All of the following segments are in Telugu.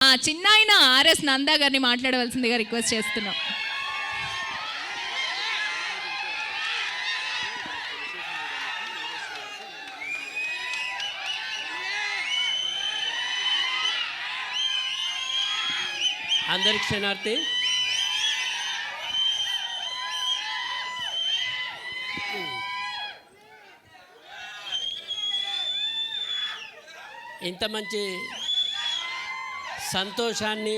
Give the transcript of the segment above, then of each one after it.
చిన్నాయన ఆర్ఎస్ నందా గారిని మాట్లాడవలసిందిగా రిక్వెస్ట్ చేస్తున్నాం. అందరికి క్షణార్థి. ఇంత మంచి సంతోషాన్ని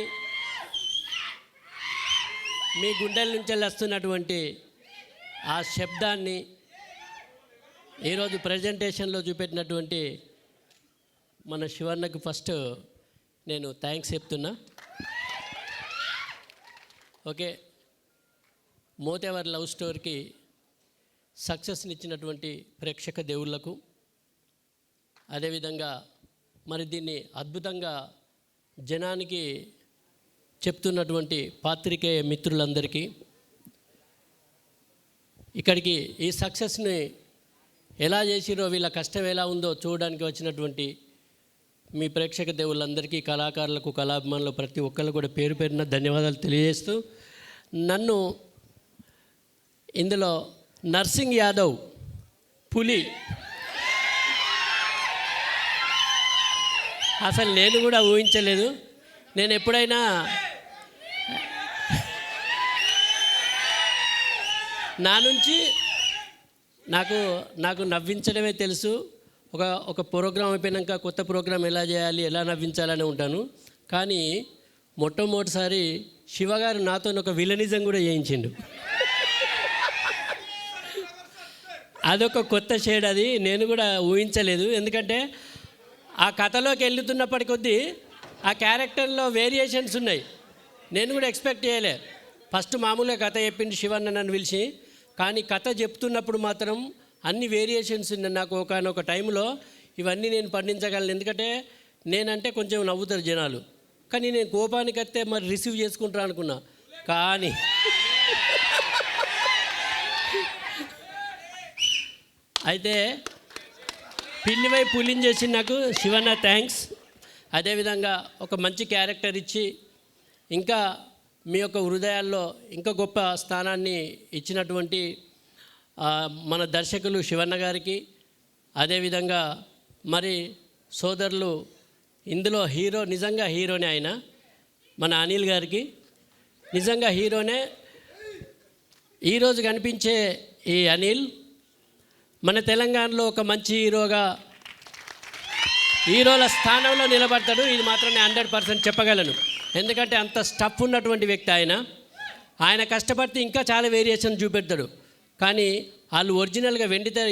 మీ గుండెల నుంచి వస్తున్నటువంటి ఆ శబ్దాన్ని ఈరోజు ప్రజెంటేషన్లో చూపెట్టినటువంటి మన శివన్నకు ఫస్ట్ నేను థ్యాంక్స్ చెప్తున్నా. ఓకే, మోతేవర్ లవ్ స్టోరీకి సక్సెస్ని ఇచ్చినటువంటి ప్రేక్షక దేవుళ్లకు, అదేవిధంగా మరి దీన్ని అద్భుతంగా జనానికి చెప్తున్నటువంటి పాత్రికేయ మిత్రులందరికీ, ఇక్కడికి ఈ సక్సెస్ని ఎలా చేసిరో, వీళ్ళ కష్టం ఎలా ఉందో చూడడానికి వచ్చినటువంటి మీ ప్రేక్షక దేవుళ్ళందరికీ, కళాకారులకు, కళాభిమానులు ప్రతి ఒక్కళ్ళు కూడా పేరు పేరున ధన్యవాదాలు తెలియజేస్తూ, నన్ను ఇందులో నర్సింగ్ యాదవ్ పులి అసలు నేను కూడా ఊహించలేదు. నేను ఎప్పుడైనా నా నుంచి నాకు నవ్వించడమే తెలుసు. ఒక ప్రోగ్రాం అయిపోయాక కొత్త ప్రోగ్రాం ఎలా చేయాలి, ఎలా నవ్వించాలని ఉంటాను. కానీ మొట్టమొదటిసారి శివగారు నాతో ఒక విలనిజం కూడా చేయించిండు. అదొక కొత్త షేడ్, అది నేను కూడా ఊహించలేదు. ఎందుకంటే ఆ కథలోకి వెళ్తున్నప్పటి కొద్దీ ఆ క్యారెక్టర్లో వేరియేషన్స్ ఉన్నాయి. నేను కూడా ఎక్స్పెక్ట్ చేయలే. ఫస్ట్ మామూలుగా కథ చెప్పింది శివన్న నన్ను పిలిచి, కానీ కథ చెప్తున్నప్పుడు మాత్రం అన్ని వేరియేషన్స్ ఉన్నాయి. నాకు ఒకనొక టైంలో ఇవన్నీ నేను పండించగలను. ఎందుకంటే నేనంటే కొంచెం నవ్వుతారు జనాలు, కానీ నేను కోపానికి వస్తే మరి రిసీవ్ చేసుకుంటాను అనుకున్నా. కానీ అయితే పిల్లివై పులిని చేసి నాకు శివన్న థ్యాంక్స్. అదేవిధంగా ఒక మంచి క్యారెక్టర్ ఇచ్చి ఇంకా మీ యొక్క హృదయాల్లో ఇంకా గొప్ప స్థానాన్ని ఇచ్చినటువంటి మన దర్శకులు శివన్న గారికి, అదేవిధంగా మరి సోదరులు, ఇందులో హీరో నిజంగా హీరోనే ఆయన, మన అనిల్ గారికి నిజంగా హీరోనే. ఈరోజు కనిపించే ఈ అనిల్ మన తెలంగాణలో ఒక మంచి హీరోల స్థానంలో నిలబడతాడు. ఇది మాత్రం నేను 100% చెప్పగలను. ఎందుకంటే అంత స్టఫ్ ఉన్నటువంటి వ్యక్తి ఆయన కష్టపడితే ఇంకా చాలా వేరియేషన్ చూపెడతాడు. కానీ వాళ్ళు ఒరిజినల్గా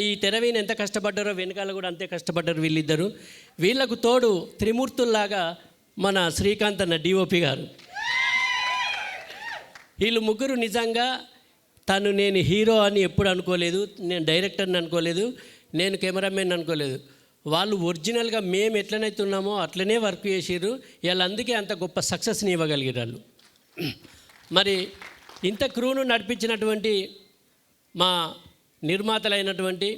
ఈ తెరవీని ఎంత కష్టపడ్డారో వెనకాల కూడా అంతే కష్టపడ్డారు వీళ్ళిద్దరు. వీళ్ళకు తోడు త్రిమూర్తుల్లాగా మన శ్రీకాంత్ అన్న డిఓపి గారు. వీళ్ళు ముగ్గురు నిజంగా నేను హీరో అని ఎప్పుడు అనుకోలేదు, నేను డైరెక్టర్ని అనుకోలేదు, నేను కెమెరామెన్ అనుకోలేదు. వాళ్ళు ఒరిజినల్గా మేము ఎట్లనైతే ఉన్నామో అట్లనే వర్క్ చేసారు. వీళ్ళందుకే అంత గొప్ప సక్సెస్ని ఇవ్వగలిగారు. మరి ఇంత క్రూను నడిపించినటువంటి మా నిర్మాతలైనటువంటి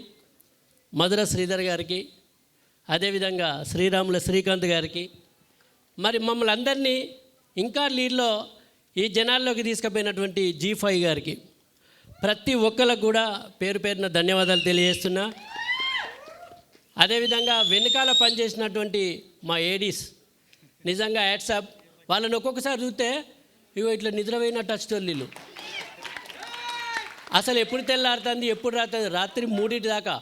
మధుర శ్రీధర్ గారికి, అదేవిధంగా శ్రీరాముల శ్రీకాంత్ గారికి, మరి మమ్మల్ని అందరినీ ఇంకా లీడ్లో ఈ జనాల్లోకి తీసుకుపోయినటువంటి G5 గారికి, ప్రతి ఒక్కరికి కూడా పేరు పేరున ధన్యవాదాలు తెలియజేస్తున్నా. అదేవిధంగా వెనకాల పనిచేసినటువంటి మా ఏడీస్ నిజంగా హ్యాట్సాప్. వాళ్ళని ఒక్కొక్కసారి చూస్తే ఇట్లా నిద్రపోయినట్టు వచ్చేటోళ్ళు. అసలు ఎప్పుడు తెల్లారుతుంది, ఎప్పుడు రాత్రి 3 దాకా,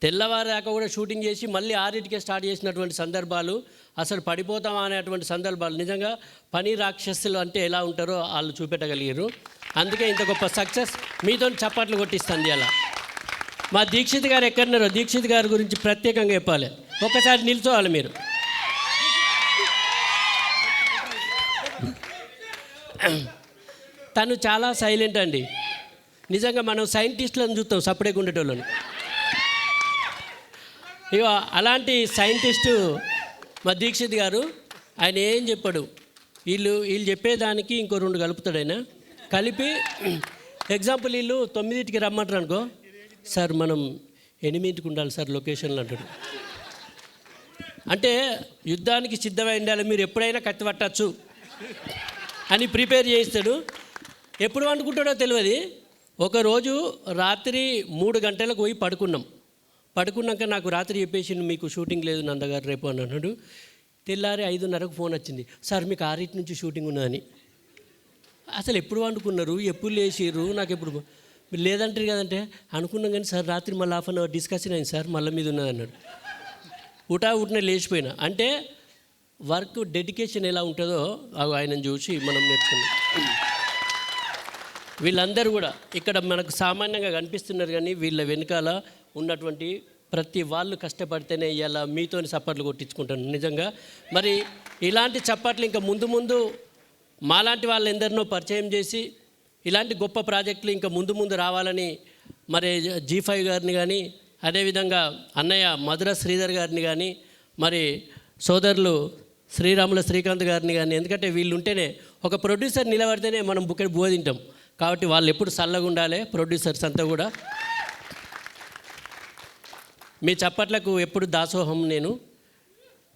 తెల్లవారి దాకా కూడా షూటింగ్ చేసి మళ్ళీ 6కే స్టార్ట్ చేసినటువంటి సందర్భాలు, అసలు పడిపోతామా అనేటువంటి సందర్భాలు. నిజంగా పని రాక్షసులు అంటే ఎలా ఉంటారో వాళ్ళు చూపెట్టగలిగారు. అందుకే ఇంత గొప్ప సక్సెస్. మీతో చప్పట్లు కొట్టిస్తుంది. అలా మా దీక్షిత్ గారు ఎక్కడున్నారో, దీక్షిత్ గారి గురించి ప్రత్యేకంగా చెప్పాలి. ఒక్కసారి నిల్చోవాలి మీరు. తను చాలా సైలెంట్ అండి. నిజంగా మనం సైంటిస్టులను చూస్తాం సపరేట్గా ఉండేటోళ్ళని. ఇక అలాంటి సైంటిస్టు మా దీక్షిత్ గారు. ఆయన ఏం చెప్పాడు, వీళ్ళు చెప్పేదానికి ఇంకో 2 కలుపుతాడు. ఆయన కలిపి ఎగ్జాంపుల్ వీళ్ళు 9కి రమ్మంటారు అనుకో, సార్ మనం 8కి ఉండాలి సార్ లొకేషన్లో అంటాడు. అంటే యుద్ధానికి సిద్ధమై ఉండాలి, మీరు ఎప్పుడైనా కత్తి పట్టచ్చు అని ప్రిపేర్ చేయిస్తాడు. ఎప్పుడు అనుకుంటాడో తెలియదు. ఒకరోజు రాత్రి 3 గంటలకు పోయి పడుకున్నాక నాకు రాత్రి చెప్పేసి మీకు షూటింగ్ లేదు నందగారు రేపు అని అన్నాడు. తెల్లారి 5:30కు ఫోన్ వచ్చింది, సార్ మీకు 6 నుంచి షూటింగ్ ఉన్నదని. అసలు ఎప్పుడు వండుకున్నారు, ఎప్పుడు లేచిర్రు, నాకు ఎప్పుడు మీరు లేదంటారు కదంటే అనుకున్నాం. కానీ సార్ రాత్రి మళ్ళీ హాఫ్ అన్ అవర్ డిస్కషన్ అయింది సార్, మళ్ళీ మీద ఉన్నది అన్నాడు. ఉటానే లేచిపోయినా. అంటే వర్క్ డెడికేషన్ ఎలా ఉంటుందో ఆయనను చూసి మనం నేర్చుకున్నాం. వీళ్ళందరూ కూడా ఇక్కడ మనకు సామాన్యంగా కనిపిస్తున్నారు, కానీ వీళ్ళ వెనకాల ఉన్నటువంటి ప్రతి వాళ్ళు కష్టపడితేనే ఇలా మీతోని చప్పట్లు కొట్టించుకుంటాను నిజంగా. మరి ఇలాంటి చప్పట్లు ఇంకా ముందు మాలాంటి వాళ్ళు ఎందరినో పరిచయం చేసి ఇలాంటి గొప్ప ప్రాజెక్టులు ఇంకా ముందు రావాలని మరి G5 గారిని కానీ, అదేవిధంగా అన్నయ్య మధుర శ్రీధర్ గారిని కానీ, మరి సోదరులు శ్రీరాముల శ్రీకాంత్ గారిని కానీ, ఎందుకంటే వీళ్ళు ఉంటేనే ఒక ప్రొడ్యూసర్ నిలబడితేనే మనం బుక్కడి బోధింటాం. కాబట్టి వాళ్ళు ఎప్పుడు చల్లగా ఉండాలి, ప్రొడ్యూసర్స్ అంతా కూడా. మీ చప్పట్లకు ఎప్పుడు దాసోహం నేను.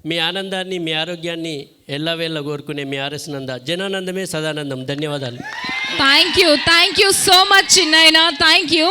మీ ఆనందాన్ని, మీ ఆరోగ్యాన్ని ఎల్లవేళ కోరుకునే మీ ఆర్ఎస్ నంద. జనానందమే సదానందం. ధన్యవాదాలు. థ్యాంక్ యూ సో మచ్ చిన్నయ్య, థ్యాంక్ యూ.